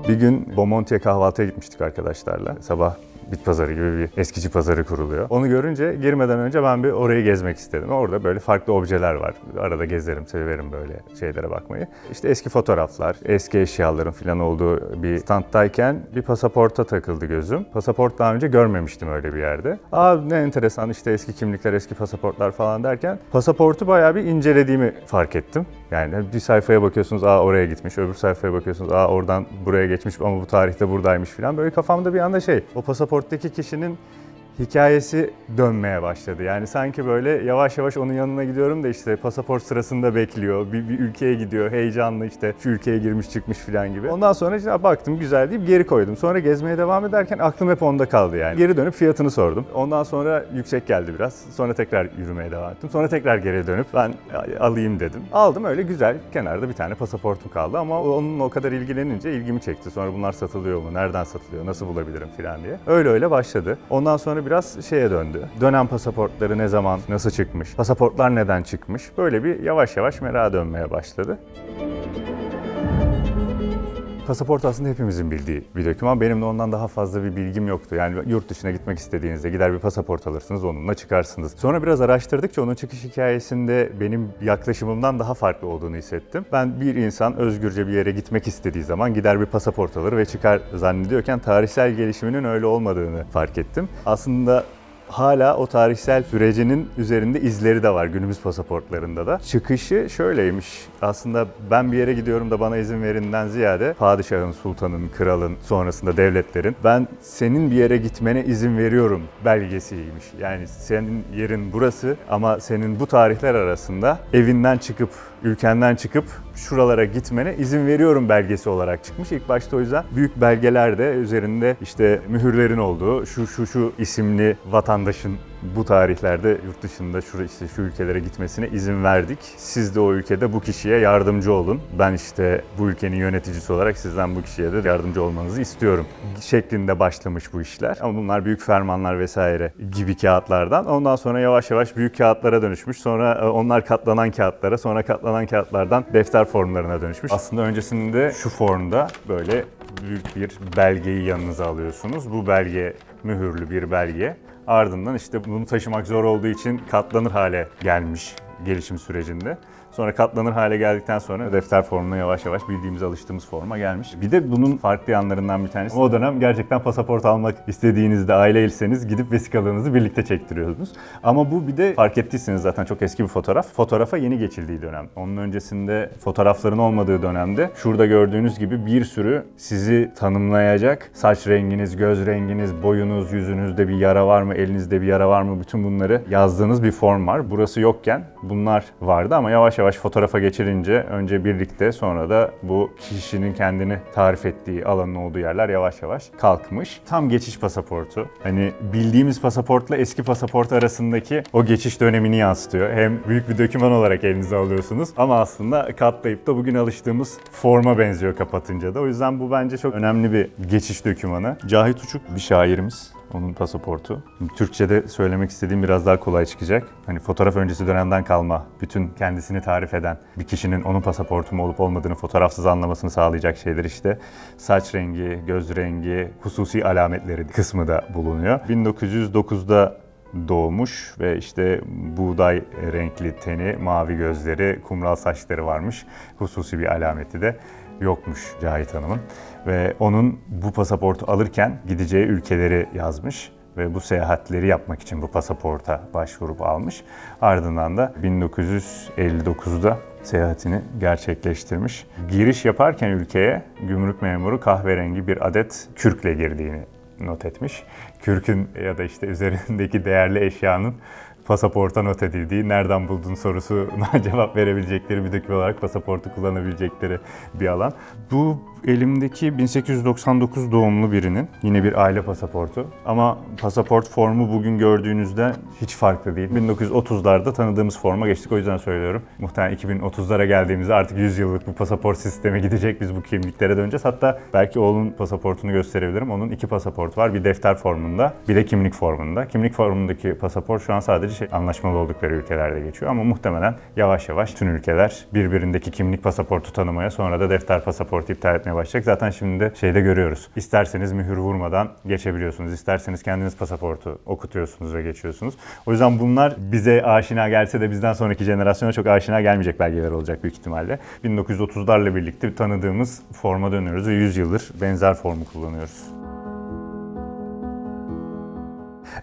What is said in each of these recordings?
Bir gün Bomonti'ye kahvaltıya gitmiştik arkadaşlarla. Sabah bit pazarı gibi bir eskici pazarı kuruluyor. Onu görünce girmeden önce ben bir orayı gezmek istedim. Orada böyle farklı objeler var. Arada gezerim, severim böyle şeylere bakmayı. İşte eski fotoğraflar, eski eşyaların falan olduğu bir standdayken bir pasaporta takıldı gözüm. Pasaport daha önce görmemiştim öyle bir yerde. Ne enteresan işte eski kimlikler, eski pasaportlar falan derken pasaportu bayağı bir incelediğimi fark ettim. Yani bir sayfaya bakıyorsunuz, oraya gitmiş, öbür sayfaya bakıyorsunuz, oradan buraya geçmiş ama bu tarihte buradaymış falan. Böyle kafamda bir anda o pasaporttaki kişinin hikayesi dönmeye başladı. Yani sanki böyle yavaş yavaş onun yanına gidiyorum da işte pasaport sırasında bekliyor, bir ülkeye gidiyor, heyecanlı işte şu ülkeye girmiş çıkmış falan gibi. Ondan sonra işte baktım güzel deyip geri koydum. Sonra gezmeye devam ederken aklım hep onda kaldı yani. Geri dönüp fiyatını sordum. Ondan sonra yüksek geldi biraz. Sonra tekrar yürümeye devam ettim. Sonra tekrar geri dönüp ben alayım dedim. Aldım öyle güzel. Kenarda bir tane pasaportum kaldı ama onunla o kadar ilgilenince ilgimi çekti. Sonra bunlar satılıyor mu? Nereden satılıyor? Nasıl bulabilirim falan diye. Öyle başladı. Ondan sonra biraz döndü. Dönem pasaportları ne zaman, nasıl çıkmış? Pasaportlar neden çıkmış? Böyle bir yavaş yavaş merak dönmeye başladı. Pasaport aslında hepimizin bildiği bir doküman. Benim de ondan daha fazla bir bilgim yoktu. Yani yurt dışına gitmek istediğinizde gider bir pasaport alırsınız, onunla çıkarsınız. Sonra biraz araştırdıkça onun çıkış hikayesinde benim yaklaşımımdan daha farklı olduğunu hissettim. Ben bir insan özgürce bir yere gitmek istediği zaman gider bir pasaport alır ve çıkar zannediyorken tarihsel gelişiminin öyle olmadığını fark ettim. Aslında hala o tarihsel sürecinin üzerinde izleri de var günümüz pasaportlarında da. Çıkışı şöyleymiş. Aslında ben bir yere gidiyorum da bana izin verinden ziyade padişahın, sultanın, kralın, sonrasında devletlerin ben senin bir yere gitmene izin veriyorum belgesiymiş. Yani senin yerin burası ama senin bu tarihler arasında evinden çıkıp, ülkenden çıkıp şuralara gitmene izin veriyorum belgesi olarak çıkmış. İlk başta o yüzden büyük belgelerde üzerinde işte mühürlerin olduğu şu isimli vatandaşın bu tarihlerde yurt dışında şu ülkelere gitmesine izin verdik. Siz de o ülkede bu kişiye yardımcı olun. Ben işte bu ülkenin yöneticisi olarak sizden bu kişiye de yardımcı olmanızı istiyorum şeklinde başlamış bu işler. Ama bunlar büyük fermanlar vesaire gibi kağıtlardan. Ondan sonra yavaş yavaş büyük kağıtlara dönüşmüş. Sonra onlar katlanan kağıtlara, sonra katlanan kağıtlardan defter formlarına dönüşmüş. Aslında öncesinde şu formda böyle büyük bir belgeyi yanınıza alıyorsunuz. Bu belge mühürlü bir belge. Ardından işte bunu taşımak zor olduğu için katlanır hale gelmiş gelişim sürecinde. Sonra katlanır hale geldikten sonra defter formuna yavaş yavaş bildiğimiz, alıştığımız forma gelmiş. Bir de bunun farklı yanlarından bir tanesi. O dönem gerçekten pasaport almak istediğinizde aileyseniz gidip vesikalığınızı birlikte çektiriyordunuz. Ama bu bir de fark ettiyseniz zaten çok eski bir fotoğraf. Fotoğrafa yeni geçildiği dönem. Onun öncesinde fotoğrafların olmadığı dönemde şurada gördüğünüz gibi bir sürü sizi tanımlayacak saç renginiz, göz renginiz, boyunuz, yüzünüzde bir yara var mı, elinizde bir yara var mı, bütün bunları yazdığınız bir form var. Burası yokken bunlar vardı ama yavaş yavaş fotoğrafa geçilince önce birlikte sonra da bu kişinin kendini tarif ettiği alanın olduğu yerler yavaş yavaş kalkmış. Tam geçiş pasaportu. Hani bildiğimiz pasaportla eski pasaport arasındaki o geçiş dönemini yansıtıyor. Hem büyük bir doküman olarak elinize alıyorsunuz ama aslında katlayıp da bugün alıştığımız forma benziyor kapatınca da. O yüzden bu bence çok önemli bir geçiş dokümanı. Cahit Uçuk bir şairimiz. Onun pasaportu. Türkçe'de söylemek istediğim biraz daha kolay çıkacak. Hani fotoğraf öncesi dönemden kalma, bütün kendisini tarif eden bir kişinin onun pasaportu mu olup olmadığını fotoğrafsız anlamasını sağlayacak şeyler işte. Saç rengi, göz rengi, hususi alametleri kısmı da bulunuyor. 1909'da doğmuş ve işte buğday renkli teni, mavi gözleri, kumral saçları varmış. Hususi bir alameti de yokmuş Cahit Hanım'ın. Ve onun bu pasaportu alırken gideceği ülkeleri yazmış ve bu seyahatleri yapmak için bu pasaporta başvurup almış. Ardından da 1959'da seyahatini gerçekleştirmiş. Giriş yaparken ülkeye gümrük memuru kahverengi bir adet kürkle girdiğini not etmiş. Kürkün ya da işte üzerindeki değerli eşyanın pasaporta not edildiği, nereden buldun sorusuna cevap verebilecekleri bir doküman olarak pasaportu kullanabilecekleri bir alan. Bu elimdeki 1899 doğumlu birinin yine bir aile pasaportu ama pasaport formu bugün gördüğünüzde hiç farklı değil. 1930'larda tanıdığımız forma geçtik, o yüzden söylüyorum. Muhtemelen 2030'lara geldiğimizde artık 100 yıllık bu pasaport sistemi gidecek, biz bu kimliklere döneceğiz. Hatta belki oğlun pasaportunu gösterebilirim. Onun 2 pasaport var. Bir defter formunda, bir de kimlik formunda. Kimlik formundaki pasaport şu an sadece anlaşmalı oldukları ülkelerde geçiyor ama muhtemelen yavaş yavaş tüm ülkeler birbirindeki kimlik pasaportu tanımaya, sonra da defter pasaportu iptal etmeye başlayacak. Zaten şimdi de şeyde görüyoruz. İsterseniz mühür vurmadan geçebiliyorsunuz. İsterseniz kendiniz pasaportu okutuyorsunuz ve geçiyorsunuz. O yüzden bunlar bize aşina gelse de bizden sonraki jenerasyona çok aşina gelmeyecek belgeler olacak büyük ihtimalle. 1930'larla birlikte tanıdığımız forma dönüyoruz ve 100 yıldır benzer formu kullanıyoruz.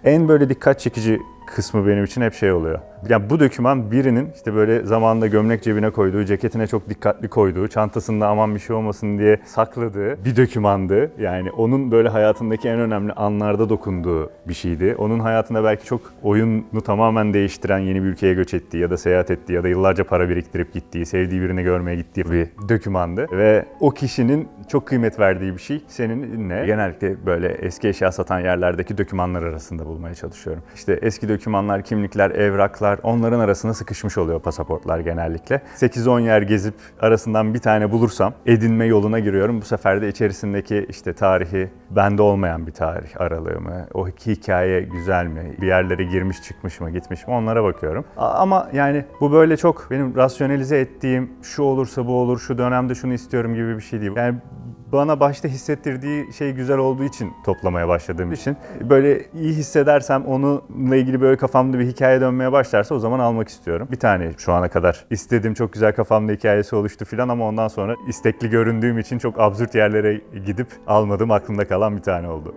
En böyle dikkat çekici kısmı benim için hep şey oluyor. Yani bu doküman birinin işte böyle zamanında gömlek cebine koyduğu, ceketine çok dikkatli koyduğu, çantasında aman bir şey olmasın diye sakladığı bir dokümandı. Yani onun böyle hayatındaki en önemli anlarda dokunduğu bir şeydi. Onun hayatında belki çok oyunu tamamen değiştiren, yeni bir ülkeye göç ettiği ya da seyahat ettiği ya da yıllarca para biriktirip gittiği, sevdiği birini görmeye gittiği bir dokümandı. Ve o kişinin çok kıymet verdiği bir şey seninle genellikle böyle eski eşya satan yerlerdeki dokümanlar arasında bulmaya çalışıyorum. İşte eski dokümanlar, kimlikler, evraklar, onların arasına sıkışmış oluyor pasaportlar genellikle. 8-10 yer gezip arasından bir tane bulursam edinme yoluna giriyorum. Bu sefer de içerisindeki işte tarihi bende olmayan bir tarih aralığı mı? O hikaye güzel mi? Bir yerlere girmiş çıkmış mı? Gitmiş mi? Onlara bakıyorum. Ama yani bu böyle çok benim rasyonelize ettiğim şu olursa bu olur, şu dönemde şunu istiyorum gibi bir şey değil. Yani bana başta hissettirdiği şey güzel olduğu için toplamaya başladığım için böyle iyi hissedersem onunla ilgili böyle kafamda bir hikaye dönmeye başlarsa o zaman almak istiyorum. Bir tane şu ana kadar istediğim çok güzel kafamda hikayesi oluştu filan ama ondan sonra istekli göründüğüm için çok absürt yerlere gidip almadığım aklımda kalan bir tane oldu.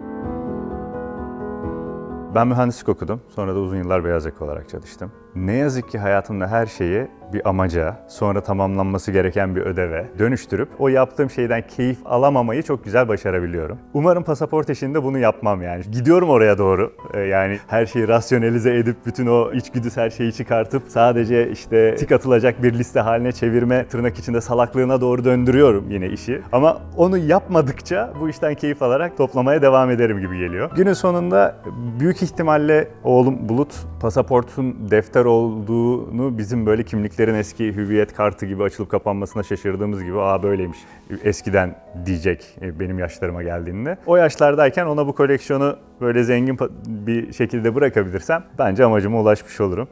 Ben mühendislik okudum. Sonra da uzun yıllar beyaz yaka olarak çalıştım. Ne yazık ki hayatımda her şeyi bir amaca, sonra tamamlanması gereken bir ödeve dönüştürüp o yaptığım şeyden keyif alamamayı çok güzel başarabiliyorum. Umarım pasaport işinde bunu yapmam yani. Gidiyorum oraya doğru. Yani her şeyi rasyonelize edip bütün o içgüdüs her şeyi çıkartıp sadece işte tik atılacak bir liste haline çevirme tırnak içinde salaklığına doğru döndürüyorum yine işi. Ama onu yapmadıkça bu işten keyif alarak toplamaya devam ederim gibi geliyor. Günün sonunda büyük ihtimalle oğlum Bulut pasaportun defter olduğunu bizim böyle kimliklerin eski hüviyet kartı gibi açılıp kapanmasına şaşırdığımız gibi böyleymiş eskiden diyecek benim yaşlarıma geldiğinde. O yaşlardayken ona bu koleksiyonu böyle zengin bir şekilde bırakabilirsem bence amacıma ulaşmış olurum.